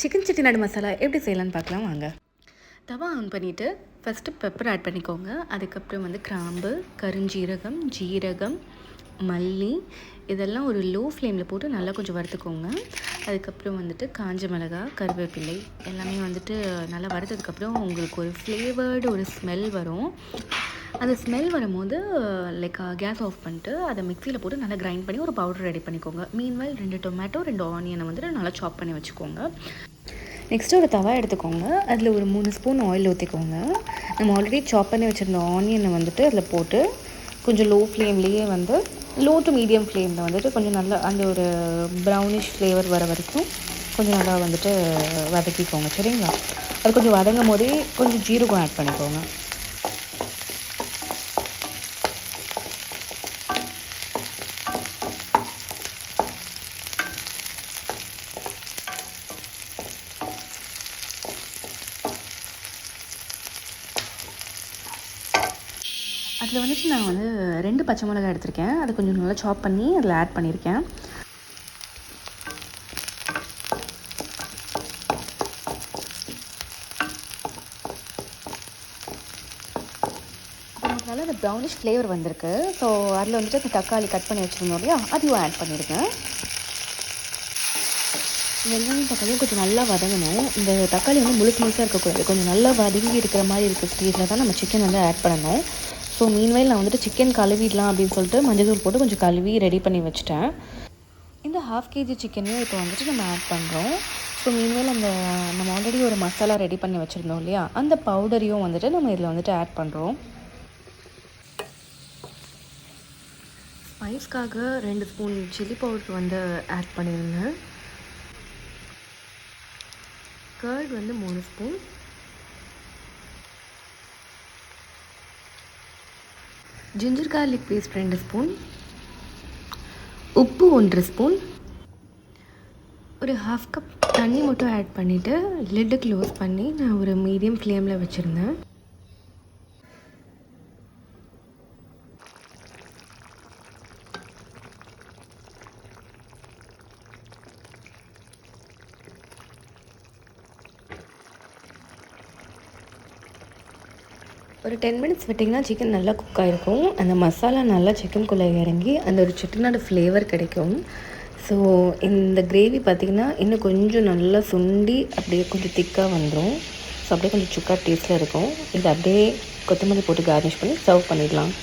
Chicken Chettinad masala எப்படி செய்யலான்னு பார்க்கலாம் வாங்க. தவா ஆன் பண்ணிவிட்டு ஃபஸ்ட்டு பெப்பர் ஆட் பண்ணிக்கோங்க. அதுக்கப்புறம் வந்து கிராம்பு, கருஞ்சீரகம், ஜீரகம், மல்லி இதெல்லாம் ஒரு லோ ஃப்ளேமில் போட்டு நல்லா கொஞ்சம் வறுத்துக்கோங்க. அதுக்கப்புறம் வந்துட்டு காஞ்ச மிளகா, கருவேப்பிலை எல்லாமே வந்துட்டு நல்லா வறுத்ததுக்கப்புறம் உங்களுக்கு ஒரு ஃப்ளேவர்டு ஒரு ஸ்மெல் வரும். அந்த ஸ்மெல் வரும்போது கேஸ் ஆஃப் பண்ணிட்டு அதை மிக்சியில் போட்டு நல்லா கிரைண்ட் பண்ணி ஒரு பவுடர் ரெடி பண்ணிக்கோங்க. மீன்வைல் 2 டொமேட்டோ 2 ஆனியனை வந்துட்டு நல்லா சாப் பண்ணி வச்சுக்கோங்க. நெக்ஸ்ட்டு ஒரு தவா எடுத்துக்கோங்க. அதில் ஒரு 3 ஸ்பூன் ஆயில் ஊற்றிக்கோங்க. நம்ம ஆல்ரெடி சாப் பண்ணி வச்சுருந்த ஆனியனை வந்துட்டு அதில் போட்டு கொஞ்சம் லோ ஃப்ளேம்லேயே வந்து லோ டு மீடியம் ஃப்ளேமில் வந்துட்டு கொஞ்சம் நல்லா அந்த ஒரு ப்ரௌனிஷ் ஃப்ளேவர் வர வரைக்கும் கொஞ்சம் நல்லா வந்துட்டு வதக்கிக்கோங்க. சரிங்களா? அது கொஞ்சம் வதங்கும் போதே கொஞ்சம் ஜீரகம் ஆட் பண்ணிக்கோங்க. அதில் வந்துட்டு நான் வந்து 2 பச்சை மிளகாய் எடுத்திருக்கேன். அதை கொஞ்சம் நல்லா சாப் பண்ணி அதில் ஆட் பண்ணியிருக்கேன். நமக்கு நல்லா அந்த ப்ரௌனிஷ் ஃப்ளேவர் வந்திருக்கு. ஸோ அதில் வந்துட்டு அந்த தக்காளி கட் பண்ணி வச்சுருந்தோம் இல்லையா, அதையும் ஆட் பண்ணியிருக்கேன். வெங்காயம் தக்காளியும் கொஞ்சம் நல்லா வதங்கணும். இந்த தக்காளி வந்து முழுசாக இருக்கக்கூடாது. கொஞ்சம் நல்லா வதங்கி இருக்கிற மாதிரி இருக்கிற ஸ்டேஜில் தான் நம்ம சிக்கன் வந்து ஆட் பண்ணணும். ஸோ மீன்வைல் நான் வந்துட்டு சிக்கன் கழுவிடலாம் அப்படின்னு சொல்லிட்டு மஞ்சள் போட்டு கொஞ்சம் கழுவி ரெடி பண்ணி வச்சுட்டேன். இந்த 1/2 kg சிக்கனையும் இப்போ வந்துட்டு நம்ம ஆட் பண்ணுறோம். ஸோ மீன்வைல் நம்ம ஆல்ரெடி ஒரு மசாலா ரெடி பண்ணி வச்சுருந்தோம் இல்லையா, அந்த பவுடரையும் வந்துட்டு நம்ம இதில் வந்துட்டு ஆட் பண்ணுறோம். ஸ்பைஸ்க்காக 2 ஸ்பூன் சில்லி பவுடர் வந்து ஆட் பண்ணியிருந்தேன். கர்ட் வந்து 3 spoon, ginger garlic paste 2 spoon, உப்பு 1 ஸ்பூன், ஒரு 1/2 கப் தண்ணி மட்டும் ஆட் பண்ணிவிட்டு லிட்டு க்ளோஸ் பண்ணி நான் ஒரு மீடியம் ஃப்ளேமில் வச்சுருந்தேன். ஒரு 10 மினிட்ஸ் விட்டிங்கன்னா சிக்கன் நல்லா குக் ஆகிருக்கும். அந்த மசாலா நல்லா சிக்கனுக்குள்ளே இறங்கி அந்த ஒரு செட்டிநாடு ஃப்ளேவர் கிடைக்கும். ஸோ இந்த கிரேவி பார்த்திங்கன்னா இன்னும் கொஞ்சம் நல்லா சுண்டி அப்படியே கொஞ்சம் திக்காக வந்துடும். ஸோ அப்படியே கொஞ்சம் சுக்கா டேஸ்ட்டில் இருக்கும். இது அப்படியே கொத்தமல்லி போட்டு கார்னிஷ் பண்ணி சர்வ் பண்ணிடலாம்.